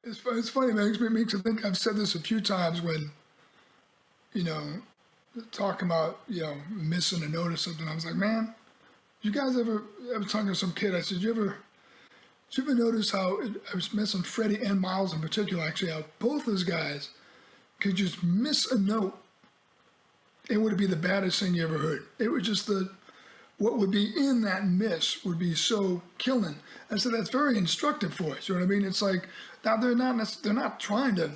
It's funny, man. It makes me think. I've said this a few times when, you know, talking about, missing a note or something. I was like, man, you guys ever talking to some kid? I said, did you ever notice how I was missing Freddie and Miles in particular? Actually, how both those guys could just miss a note, it would be the baddest thing you ever heard. It was just what would be in that miss would be so killing. I said that's very instructive for us. You know what I mean? It's like now they're not trying to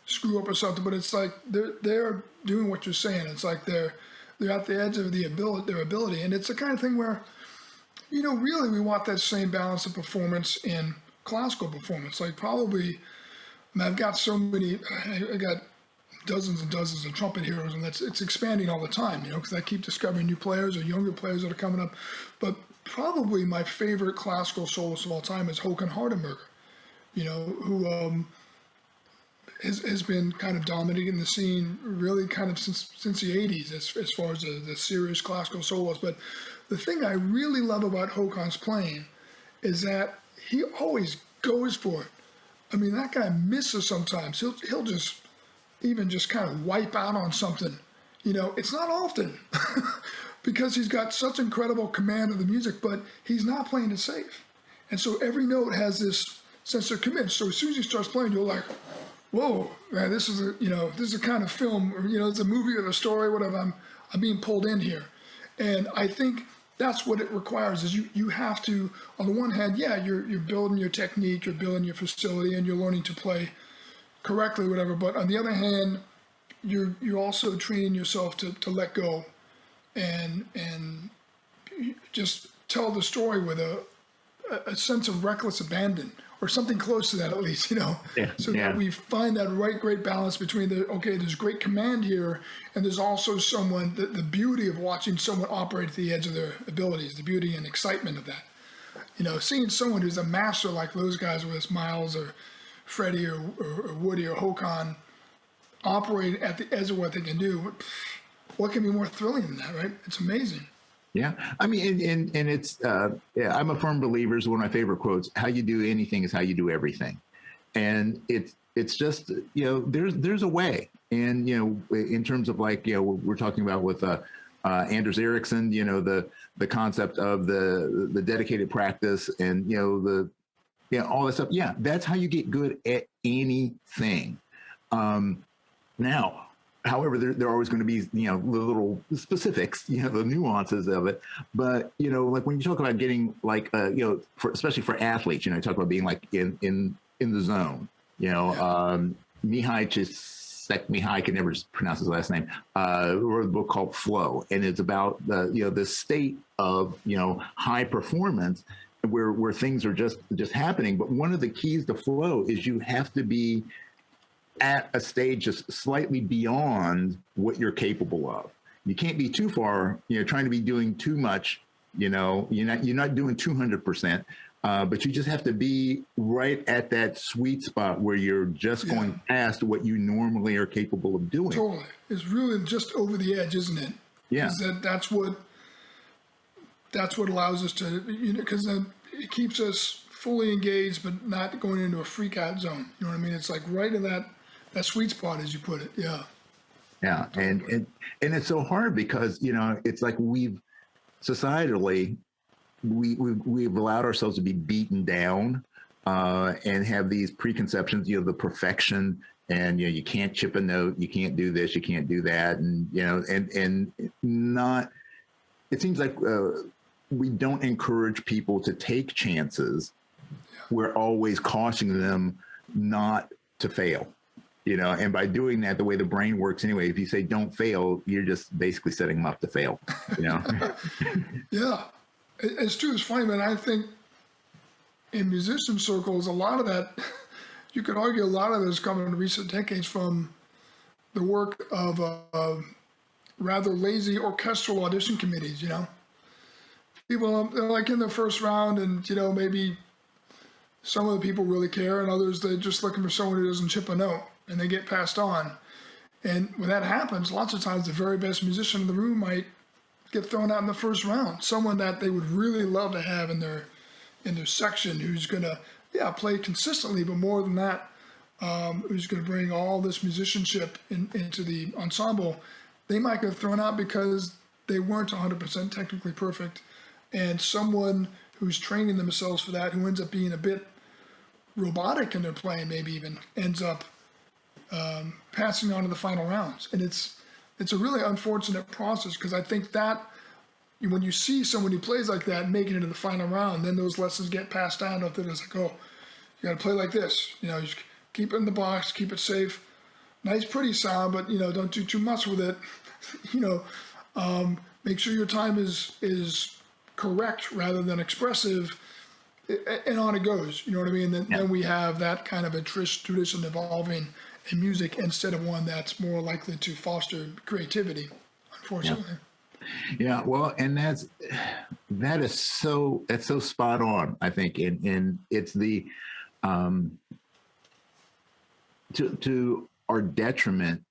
screw up or something, but it's like they're doing what you're saying. It's like they're at the edge of their ability, and it's the kind of thing where, really we want that same balance of performance in classical performance. Like probably, I've got so many. I got dozens and dozens of trumpet heroes, and it's expanding all the time, because I keep discovering new players or younger players that are coming up. But probably my favorite classical soloist of all time is Håkan Hardenberger, who has been kind of dominating the scene really kind of since the 80s as far as the serious classical soloists. But the thing I really love about Håkan's playing is that he always goes for it. I mean, that guy misses sometimes. He'll just kind of wipe out on something. It's not often because he's got such incredible command of the music, but he's not playing it safe. And so every note has this sense of commit. So as soon as he starts playing, you're like, whoa, man, this is a kind of film, or, it's a movie or a story, whatever. I'm being pulled in here. And I think that's what it requires is you have to, on the one hand, you're building your technique, you're building your facility, and you're learning to play correctly, whatever. But on the other hand, you're also training yourself to let go and just tell the story with a sense of reckless abandon or something close to that, at least, that we find that great balance between there's great command here, and there's also the beauty of watching someone operate at the edge of their abilities, the beauty and excitement of that. Seeing someone who's a master like those guys, whether it's Miles or Freddie or Woody or Håkan, operate at the edge of what they can do. What can be more thrilling than that, right? It's amazing. Yeah, I mean, and it's I'm a firm believer. Is one of my favorite quotes. How you do anything is how you do everything, and it's just there's a way, and in terms of like we're talking about with Anders Ericsson, the concept of the dedicated practice and all that stuff. Yeah, that's how you get good at anything. Now, however, there are always going to be, the little specifics, the nuances of it. But, like when you talk about getting like, especially for athletes, you talk about being like in the zone, Mihai Csikszentmihalyi, I can never pronounce his last name, wrote a book called Flow. And it's about the state of, high performance where things are just happening. But one of the keys to flow is you have to be at a stage just slightly beyond what you're capable of. You can't be too far, trying to be doing too much, you're not doing 200%, but you just have to be right at that sweet spot where you're just going past what you normally are capable of doing. Totally. It's really just over the edge, isn't it? Yeah. That's what allows us to, because it keeps us fully engaged, but not going into a freak out zone. You know what I mean? It's like right in that sweet spot, as you put it. Yeah. Yeah. And it's so hard because, it's like societally, we've allowed ourselves to be beaten down and have these preconceptions, the perfection, and, you can't chip a note, you can't do this, you can't do that. And, and not, it seems like we don't encourage people to take chances. We're always cautioning them not to fail. And by doing that, the way the brain works anyway, if you say don't fail, you're just basically setting them up to fail, Yeah, it's true. It's funny, man. I think in musician circles, a lot of that, you could argue a lot of this coming in recent decades from the work of rather lazy orchestral audition committees, People, they're like in the first round and, maybe some of the people really care and others, they're just looking for someone who doesn't chip a note. And they get passed on. And when that happens, lots of times the very best musician in the room might get thrown out in the first round. Someone that they would really love to have in their section who's going to, play consistently, but more than that, who's going to bring all this musicianship into the ensemble, they might get thrown out because they weren't 100% technically perfect. And someone who's training themselves for that, who ends up being a bit robotic in their playing, maybe even ends up passing on to the final rounds. And it's a really unfortunate process, because I think that when you see someone who plays like that making it to the final round, then those lessons get passed down. That it's like, oh, you got to play like this. You know, just keep it in the box, keep it safe. Nice, pretty sound, but, you know, don't do too much with it. You know, make sure your time is correct rather than expressive, and on it goes. You know what I mean? Then we have that kind of a tradition evolving in music, instead of one that's more likely to foster creativity, unfortunately. Yeah, well, and that's so spot on, I think, and it's the to our detriment.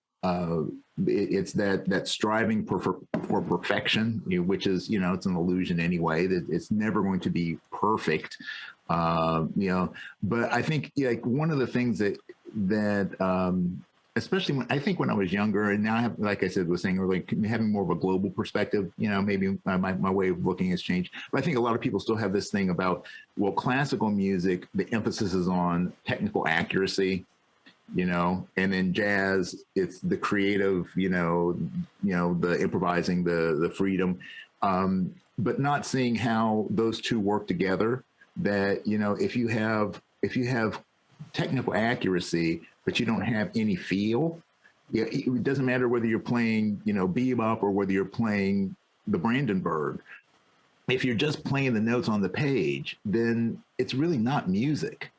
It's that striving for perfection, which is, you know, it's an illusion anyway. That it's never going to be perfect, you know. But I think, like, one of the things that especially when I was younger, and now I have, like I said, was saying earlier, having more of a global perspective, you know, maybe my way of looking has changed. But I think a lot of people still have this thing about, well, classical music, the emphasis is on technical accuracy, you know, and then jazz, it's the creative, you know, the improvising, the freedom, but not seeing how those two work together. That, you know, if you have technical accuracy, but you don't have any feel, yeah, it doesn't matter whether you're playing, you know, bebop or whether you're playing the Brandenburg. If you're just playing the notes on the page, then it's really not music.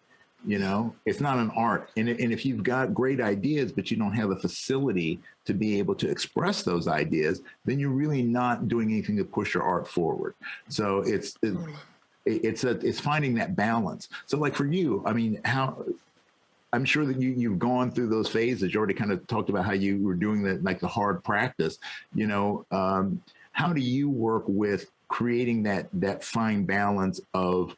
You know, it's not an art. And if you've got great ideas, but you don't have the facility to be able to express those ideas, then you're really not doing anything to push your art forward. So it's finding that balance. So, like, for you, I mean, I'm sure that you've gone through those phases. You already kind of talked about how you were doing the hard practice. You know, how do you work with creating that fine balance of,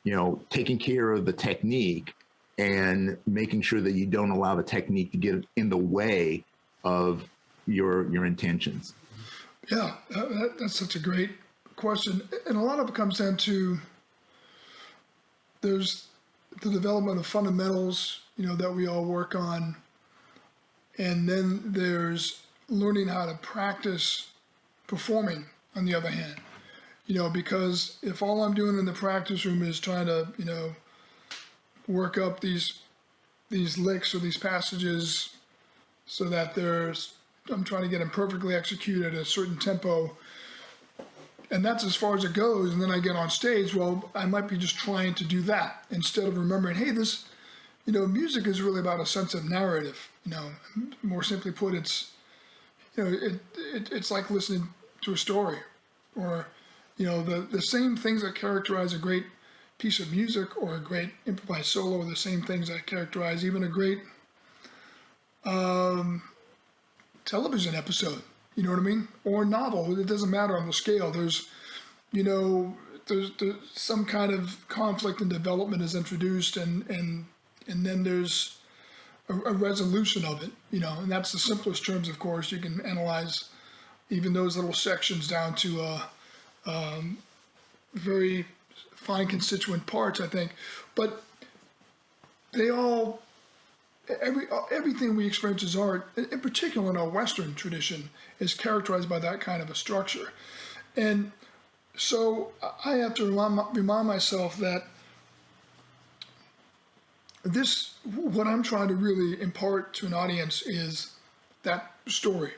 you know, taking care of the technique and making sure that you don't allow the technique to get in the way of your intentions? Yeah, that's such a great question. And a lot of it comes down to, there's the development of fundamentals, you know, that we all work on. And then there's learning how to practice performing, on the other hand. You know, because if all I'm doing in the practice room is trying to, you know, work up these licks or these passages so that I'm trying to get them perfectly executed at a certain tempo, and that's as far as it goes, and then I get on stage, well, I might be just trying to do that instead of remembering, hey, this, you know, music is really about a sense of narrative. You know, more simply put, it's, you know, it's like listening to a story, or, you know, the same things that characterize a great piece of music or a great improvised solo are the same things that characterize even a great television episode. You know what I mean? Or novel. It doesn't matter on the scale. There's, you know, there's some kind of conflict and development is introduced, and then there's a resolution of it. You know, and that's the simplest terms. Of course, you can analyze even those little sections down to very fine constituent parts, I think. But they all, everything we experience as art, in particular in our Western tradition, is characterized by that kind of a structure. And so I have to remind myself that what I'm trying to really impart to an audience is that story.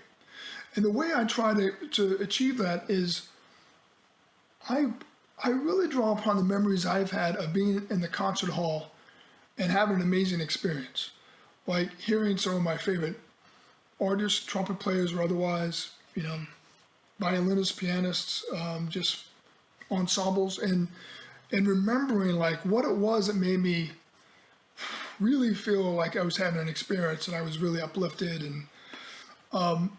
And the way I try to achieve that is I really draw upon the memories I've had of being in the concert hall and having an amazing experience. Like hearing some of my favorite artists, trumpet players or otherwise, you know, violinists, pianists, just ensembles, and remembering like what it was that made me really feel like I was having an experience and I was really uplifted. And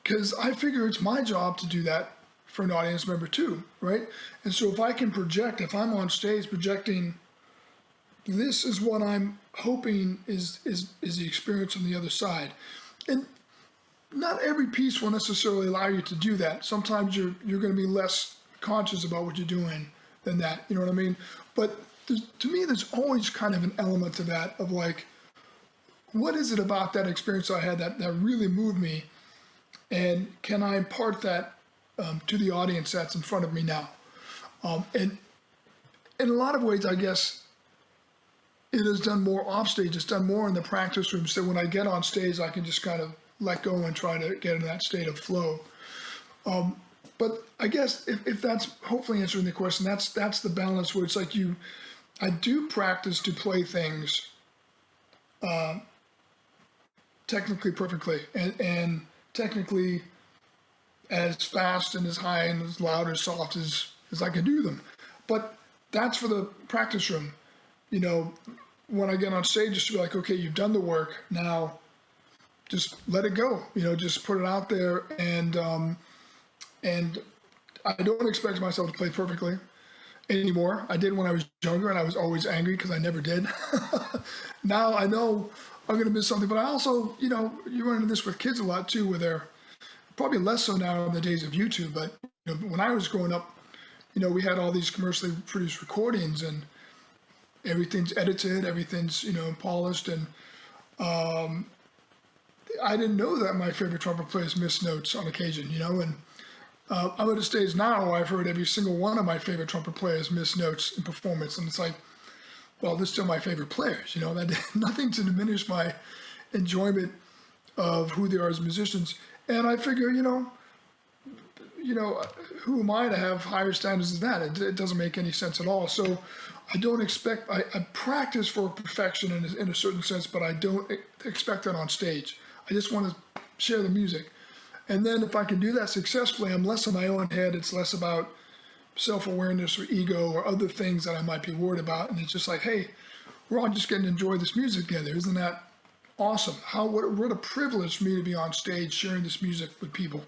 because I figure it's my job to do that for an audience member too, right? And so if I can project, if I'm on stage projecting this is what I'm hoping is the experience on the other side. And not every piece will necessarily allow you to do that. Sometimes you're going to be less conscious about what you're doing than that. You know what I mean? But to me, there's always kind of an element to that of like, what is it about that experience I had that really moved me? And can I impart that to the audience that's in front of me now? And in a lot of ways, I guess, it is done more off stage. It's done more in the practice room. So when I get on stage, I can just kind of let go and try to get in that state of flow. But I guess if that's hopefully answering the question, that's the balance where it's like I do practice to play things technically perfectly and technically as fast and as high and as loud or soft as I can do them. But that's for the practice room. You know, when I get on stage, just to be like, okay, you've done the work, now just let it go. You know, just put it out there, and I don't expect myself to play perfectly anymore. I did when I was younger, and I was always angry because I never did. Now I know I'm going to miss something, but I also, you know, you run into this with kids a lot too, where they're probably less so now in the days of YouTube. But you know, when I was growing up, you know, we had all these commercially produced recordings, and everything's edited, everything's, you know, polished, and I didn't know that my favorite trumpet players miss notes on occasion, you know, and I'm at a stage now where I've heard every single one of my favorite trumpet players miss notes in performance, and it's like, well, they're still my favorite players, you know, that nothing to diminish my enjoyment of who they are as musicians. And I figure, you know, who am I to have higher standards than that? It doesn't make any sense at all. So I don't expect, I practice for perfection in a certain sense, but I don't expect that on stage. I just want to share the music. And then if I can do that successfully, I'm less in my own head. It's less about self-awareness or ego or other things that I might be worried about. And it's just like, hey, we're all just getting to enjoy this music together. Isn't that awesome? What a privilege for me to be on stage sharing this music with people.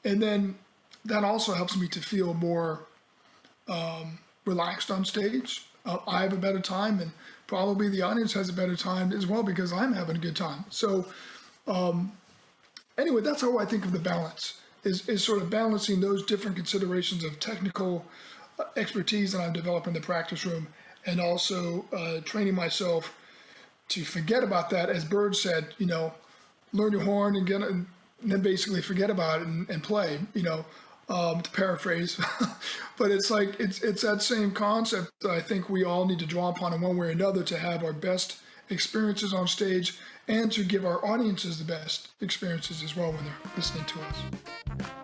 And then that also helps me to feel more relaxed on stage. I have a better time, and probably the audience has a better time as well because I'm having a good time. So anyway, that's how I think of the balance, is sort of balancing those different considerations of technical expertise that I'm developing in the practice room, and also training myself to forget about that. As Bird said, you know, learn your horn and get it, and then basically forget about it and play, you know, to paraphrase. But it's like, it's that same concept that I think we all need to draw upon in one way or another to have our best experiences on stage and to give our audiences the best experiences as well when they're listening to us.